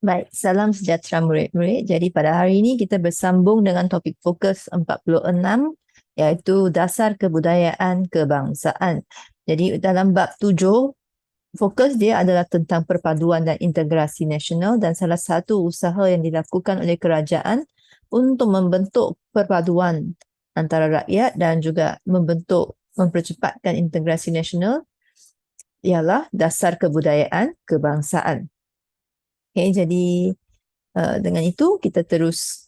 Baik, salam sejahtera murid-murid. Jadi pada hari ini kita bersambung dengan topik fokus 46 iaitu dasar kebudayaan kebangsaan. Jadi dalam bab 7, fokus dia adalah tentang perpaduan dan integrasi nasional dan salah satu usaha yang dilakukan oleh kerajaan untuk membentuk perpaduan antara rakyat dan juga mempercepatkan integrasi nasional ialah dasar kebudayaan kebangsaan. Okay, jadi dengan itu kita terus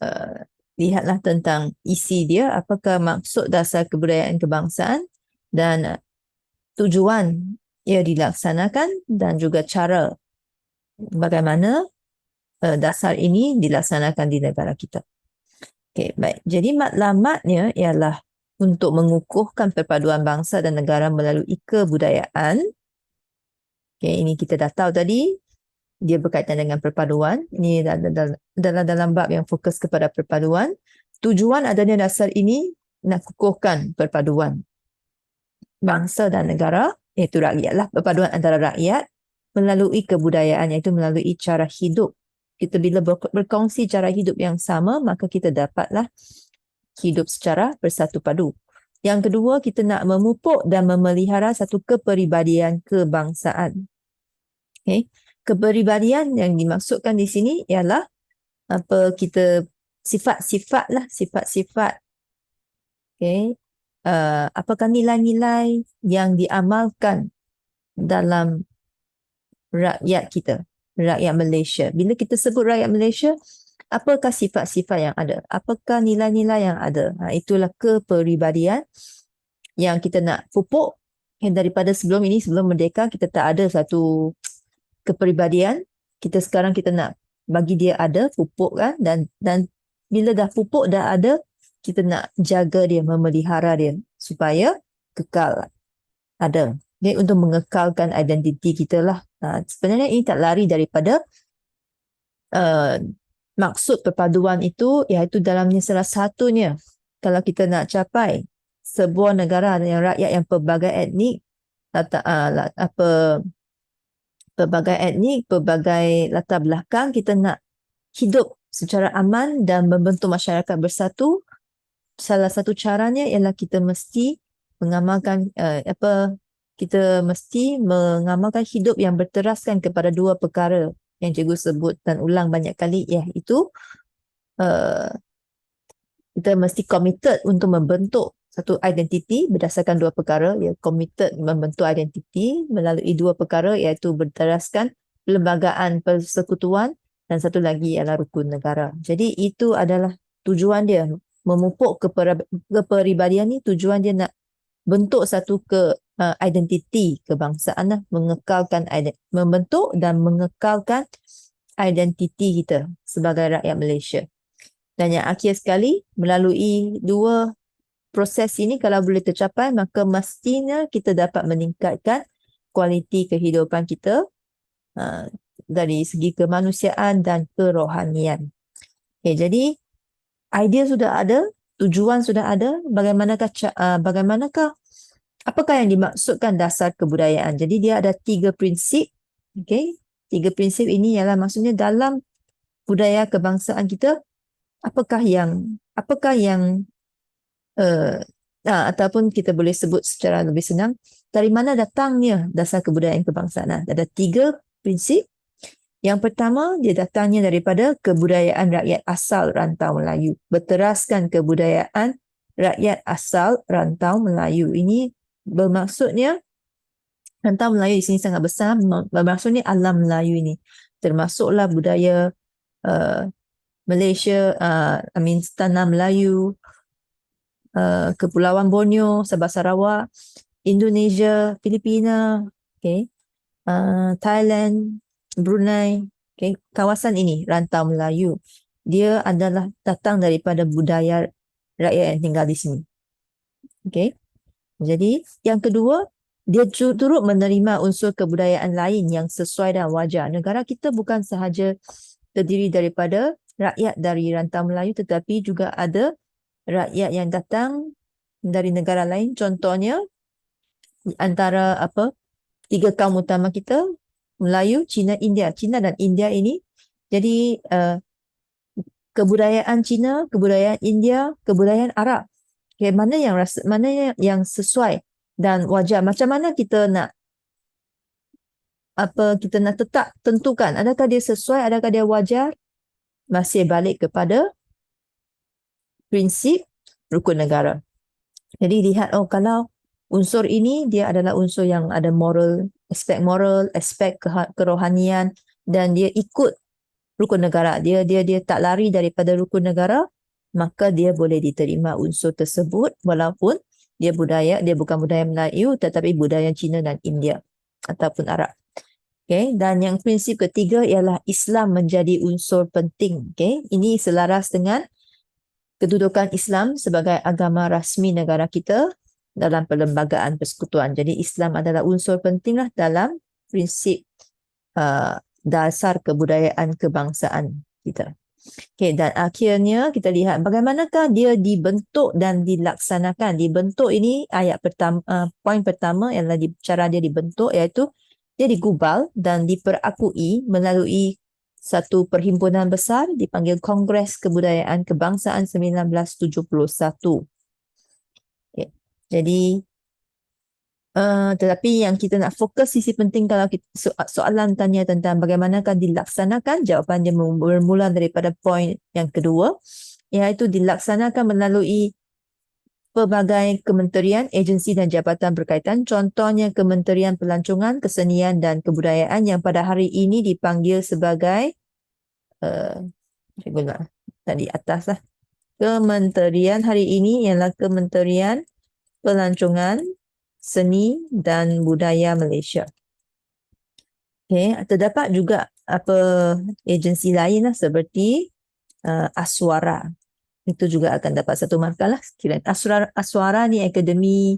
lihatlah tentang isi dia, apakah maksud dasar kebudayaan kebangsaan dan tujuan ia dilaksanakan dan juga cara bagaimana dasar ini dilaksanakan di negara kita. Okay, baik. Jadi matlamatnya ialah untuk mengukuhkan perpaduan bangsa dan negara melalui kebudayaan. Okay, ini kita dah tahu tadi. Dia berkaitan dengan perpaduan. Ini dalam bab yang fokus kepada perpaduan. Tujuan adanya dasar ini nak kukuhkan perpaduan bangsa dan negara, iaitu rakyatlah, perpaduan antara rakyat melalui kebudayaan, iaitu melalui cara hidup. Kita bila berkongsi cara hidup yang sama, maka kita dapatlah hidup secara bersatu padu. Yang kedua, kita nak memupuk dan memelihara satu kepribadian kebangsaan. Okay. Kepribadian yang dimaksudkan di sini ialah sifat-sifat lah, sifat-sifat. Okay. Apakah nilai-nilai yang diamalkan dalam rakyat kita, rakyat Malaysia. Bila kita sebut rakyat Malaysia, apakah sifat-sifat yang ada? Apakah nilai-nilai yang ada? Itulah kepribadian yang kita nak pupuk. Daripada sebelum merdeka, kita tak ada satu kepribadian. Sekarang kita nak bagi dia ada, pupuk kan, dan bila dah pupuk dah ada, kita nak jaga dia, memelihara dia supaya kekal ada. Jadi untuk mengekalkan identiti kita lah. Sebenarnya ini tak lari daripada maksud perpaduan itu, iaitu dalamnya salah satunya kalau kita nak capai sebuah negara yang rakyat yang pelbagai etnik, pelbagai latar belakang, kita nak hidup secara aman dan membentuk masyarakat bersatu. Salah satu caranya ialah kita mesti mengamalkan hidup yang berteraskan kepada dua perkara yang cikgu sebut dan ulang banyak kali, iaitu kita mesti committed untuk membentuk satu identiti berdasarkan dua perkara. Committed membentuk identiti melalui dua perkara, iaitu berteraskan perlembagaan persekutuan dan satu lagi ialah rukun negara. Jadi itu adalah tujuan dia, memupuk kepribadian ni. Tujuan dia nak bentuk satu identiti kebangsaan lah, membentuk dan mengekalkan identiti kita sebagai rakyat Malaysia. Dan yang akhir sekali, melalui dua proses ini kalau boleh tercapai, maka mestinya kita dapat meningkatkan kualiti kehidupan kita dari segi kemanusiaan dan kerohanian. Okay, jadi idea sudah ada, tujuan sudah ada, apakah yang dimaksudkan dasar kebudayaan. Jadi dia ada 3 prinsip. Okay? 3 prinsip ini ialah maksudnya dalam budaya kebangsaan kita, apakah yang ataupun kita boleh sebut secara lebih senang, dari mana datangnya dasar kebudayaan kebangsaan. Ada 3 prinsip. Yang pertama, dia datangnya daripada kebudayaan rakyat asal rantau Melayu. Berteraskan kebudayaan rakyat asal rantau Melayu. Ini bermaksudnya, rantau Melayu di sini sangat besar, bermaksudnya alam Melayu ini. Termasuklah budaya Malaysia, Tanah Melayu, Kepulauan Borneo, Sabah Sarawak, Indonesia, Filipina, Thailand, Brunei, kawasan ini, rantau Melayu. Dia adalah datang daripada budaya rakyat yang tinggal di sini. Jadi, yang kedua, dia turut menerima unsur kebudayaan lain yang sesuai dan wajar. Negara kita bukan sahaja terdiri daripada rakyat dari rantau Melayu, tetapi juga ada rakyat yang datang dari negara lain. Contohnya, antara 3 kaum utama kita, Melayu, Cina, India. Cina dan India ini Jadi kebudayaan Cina, kebudayaan India, kebudayaan Arab. Okay, mana yang sesuai dan wajar. Macam mana kita nak tentukan adakah dia sesuai, adakah dia wajar? Masih balik kepada prinsip rukun negara. Jadi lihat, kalau unsur ini dia adalah unsur yang ada moral, aspek kerohanian, dan dia ikut rukun negara. Dia tak lari daripada rukun negara, maka dia boleh diterima unsur tersebut walaupun dia bukan budaya Melayu tetapi budaya Cina dan India ataupun Arab. Okay, dan yang prinsip ketiga ialah Islam menjadi unsur penting. Okay, ini selaras dengan kedudukan Islam sebagai agama rasmi negara kita dalam perlembagaan persekutuan. Jadi Islam adalah unsur pentinglah dalam prinsip dasar kebudayaan kebangsaan kita. Okay, dan akhirnya kita lihat bagaimanakah dia dibentuk dan dilaksanakan. Dibentuk ini poin pertama ialah cara dia dibentuk, iaitu dia digubal dan diperakui melalui satu perhimpunan besar dipanggil Kongres Kebudayaan Kebangsaan 1971. Okay. Jadi tetapi yang kita nak fokus sisi penting kalau soalan tanya tentang bagaimanakah dilaksanakan, jawapan dia bermula daripada poin yang kedua, iaitu dilaksanakan melalui pelbagai kementerian, agensi dan jabatan berkaitan. Contohnya Kementerian Pelancongan, Kesenian dan Kebudayaan yang pada hari ini dipanggil sebagai tadi atas lah. Kementerian hari ini ialah Kementerian Pelancongan, Seni dan Budaya Malaysia. Okay, terdapat juga agensi lain lah seperti Aswara. Itu juga akan dapat satu markah lah. Aswara ni akademi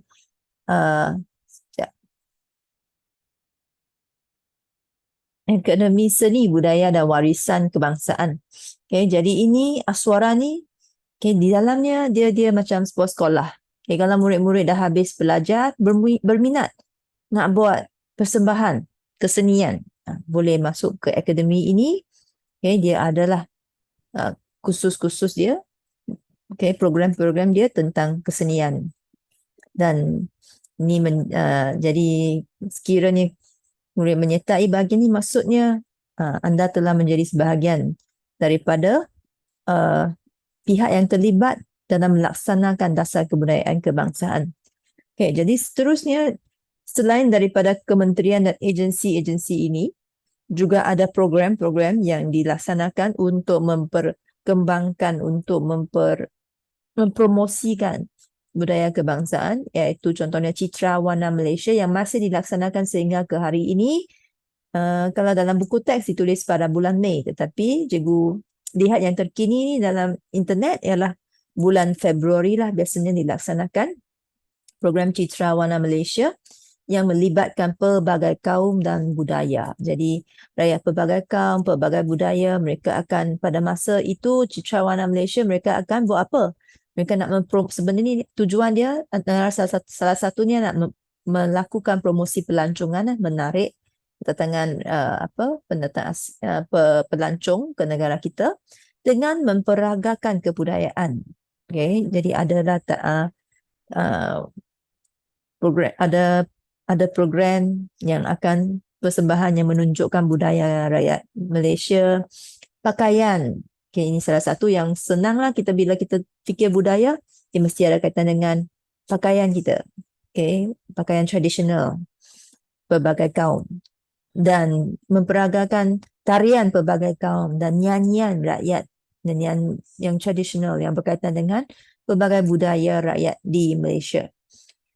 Akademi Seni Budaya dan Warisan Kebangsaan. Okay, jadi ini Aswara ni, okay, di dalamnya dia macam sebuah sekolah. Okay, kalau murid-murid dah habis belajar, berminat nak buat persembahan kesenian, boleh masuk ke akademi ini. Okay, dia adalah khusus dia, okay, program-program dia tentang kesenian. Dan ini jadi sekiranya murid menyertai bahagian ini, maksudnya anda telah menjadi sebahagian daripada pihak yang terlibat dalam melaksanakan dasar kebudayaan kebangsaan. Okay, jadi seterusnya, selain daripada kementerian dan agensi-agensi ini, juga ada program-program yang dilaksanakan untuk memperkembangkan, untuk mempromosikan budaya kebangsaan, iaitu contohnya Citra Warna Malaysia yang masih dilaksanakan sehingga ke hari ini. Kalau dalam buku teks ditulis pada bulan Mei, tetapi cikgu lihat yang terkini dalam internet ialah bulan Februari lah biasanya dilaksanakan program Citra Warna Malaysia yang melibatkan pelbagai kaum dan budaya. Jadi rakyat pelbagai kaum, pelbagai budaya, mereka akan pada masa itu Citra Warna Malaysia mereka akan buat apa? Mereka nak sebenarnya tujuan dia antara salah satunya nak melakukan promosi pelancongan, menarik kedatangan pelancong ke negara kita dengan memperagakan kebudayaan. Okay, jadi adalah program, ada program yang akan persembahan yang menunjukkan budaya rakyat Malaysia. Pakaian, okay, ini salah satu yang senanglah kita bila kita fikir budaya, dia mesti ada kaitan dengan pakaian kita. Okay, pakaian tradisional pelbagai kaum dan memperagakan tarian pelbagai kaum dan nyanyian rakyat, nyanyian yang tradisional yang berkaitan dengan pelbagai budaya rakyat di Malaysia.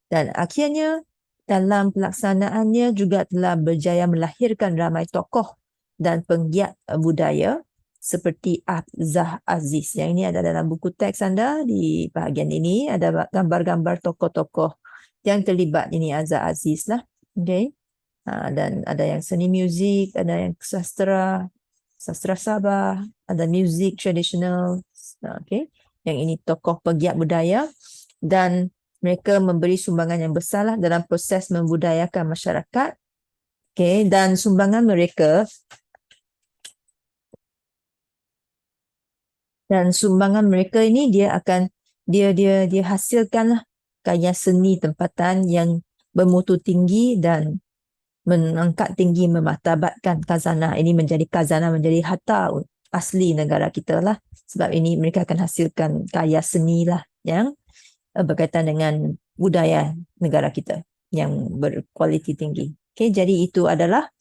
Dan akhirnya dalam pelaksanaannya juga telah berjaya melahirkan ramai tokoh dan penggiat budaya seperti Zah Aziz. Yang ini ada dalam buku teks anda. Di bahagian ini ada gambar-gambar tokoh-tokoh yang terlibat. Ini Zah Aziz lah. Okay. Dan ada yang seni muzik, ada yang sastra Sabah, ada muzik tradisional. Okay. Yang ini tokoh penggiat budaya dan mereka memberi sumbangan yang besar lah dalam proses membudayakan masyarakat. Okay. Dan sumbangan mereka Dan sumbangan mereka ini dia akan dia hasilkanlah karya seni tempatan yang bermutu tinggi dan mengangkat tinggi, memartabatkan khazanah. Ini menjadi khazanah, menjadi harta asli negara kita lah. Sebab ini mereka akan hasilkan karya seni lah yang berkaitan dengan budaya negara kita yang berkualiti tinggi. Okay, jadi itu adalah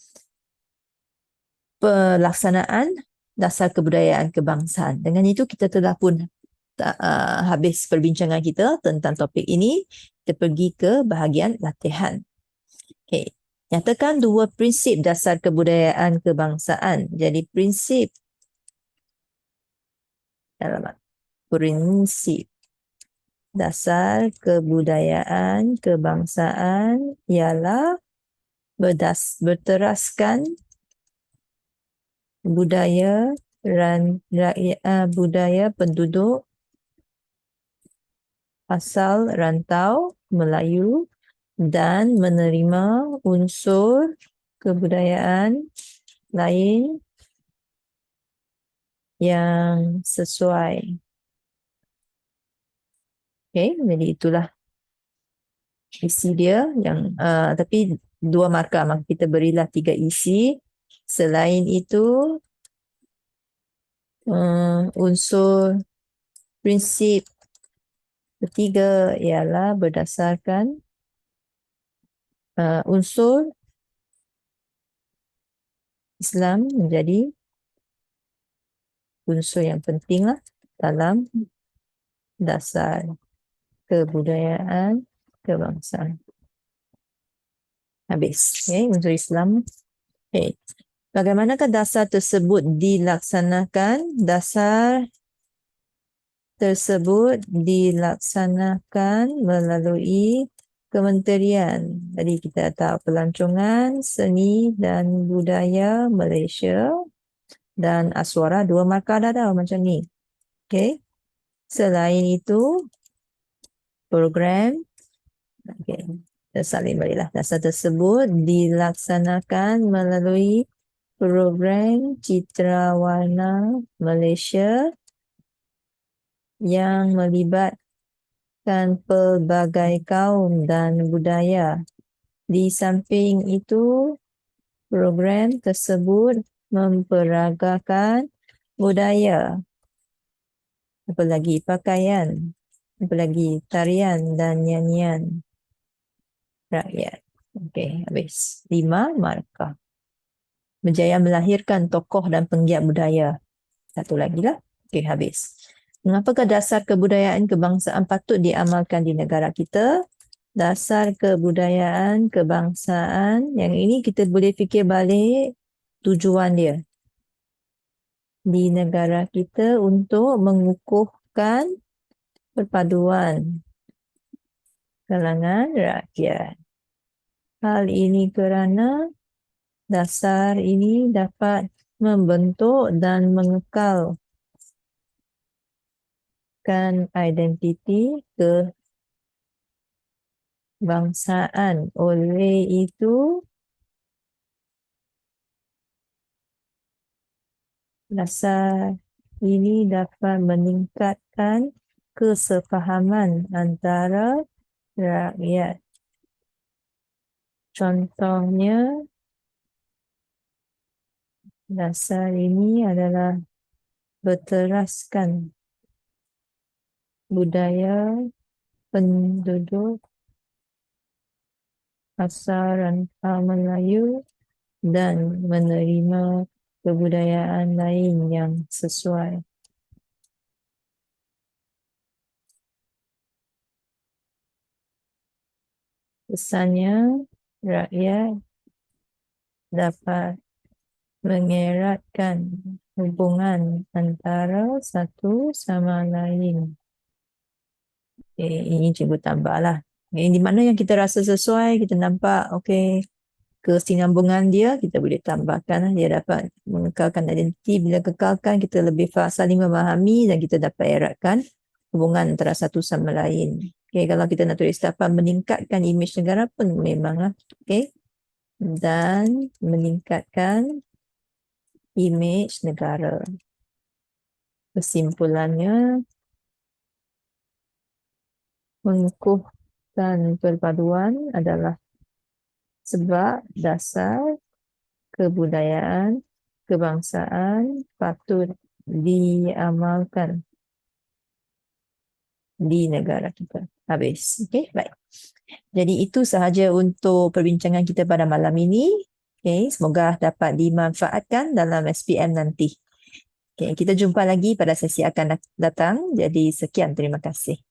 pelaksanaan dasar kebudayaan kebangsaan. Dengan itu kita telah pun habis perbincangan kita tentang topik ini. Kita pergi ke bahagian latihan. Okay. Nyatakan dua prinsip dasar kebudayaan kebangsaan. Jadi prinsip dasar kebudayaan kebangsaan ialah berteraskan budaya budaya penduduk asal rantau Melayu dan menerima unsur kebudayaan lain yang sesuai. Okay, jadi itulah isi dia yang tapi 2 markah, maka kita berilah 3 isi. Selain itu unsur prinsip ketiga ialah berdasarkan unsur Islam menjadi unsur yang pentinglah dalam dasar kebudayaan kebangsaan. Habis. Okay, unsur Islam. Okay. Bagaimanakah dasar tersebut dilaksanakan? Dasar tersebut dilaksanakan melalui Kementerian. Tadi kita tahu Pelancongan Seni dan Budaya Malaysia dan Aswara 2 markah dah macam ni. Okay. Selain itu program. Okay. Kita salin baliklah. Dasar tersebut dilaksanakan melalui program Citra Warna Malaysia yang melibatkan pelbagai kaum dan budaya. Di samping itu, program tersebut memperagakan budaya, apalagi pakaian, apalagi tarian dan nyanyian rakyat. Okey, habis. 5 markah. Berjaya melahirkan tokoh dan penggiat budaya. Satu lagi lah. Okey, habis. Mengapakah dasar kebudayaan kebangsaan patut diamalkan di negara kita? Dasar kebudayaan kebangsaan, yang ini kita boleh fikir balik tujuan dia di negara kita untuk mengukuhkan perpaduan kalangan rakyat. Hal ini kerana dasar ini dapat membentuk dan mengekalkan identiti kebangsaan. Oleh itu, dasar ini dapat meningkatkan kesefahaman antara rakyat. Contohnya, dasar ini adalah berteraskan budaya penduduk asal rantau Melayu dan menerima kebudayaan lain yang sesuai. Pesannya, rakyat dapat mengeratkan hubungan antara satu sama lain. Ini cikgu tambahlah. Di mana yang kita rasa sesuai, kita nampak kesinambungan dia, kita boleh tambahkan. Dia dapat mengekalkan identiti. Bila kekalkan, kita lebih saling memahami dan kita dapat eratkan hubungan antara satu sama lain. Kalau kita nak tulis dapat meningkatkan imej negara pun memanglah. Dan meningkatkan imej negara. Kesimpulannya, mengukuhkan perpaduan adalah sebab dasar kebudayaan, kebangsaan patut diamalkan di negara kita. Habis. Okey, baik. Jadi itu sahaja untuk perbincangan kita pada malam ini. Okey, semoga dapat dimanfaatkan dalam SPM nanti. Okey, kita jumpa lagi pada sesi akan datang. Jadi sekian, terima kasih.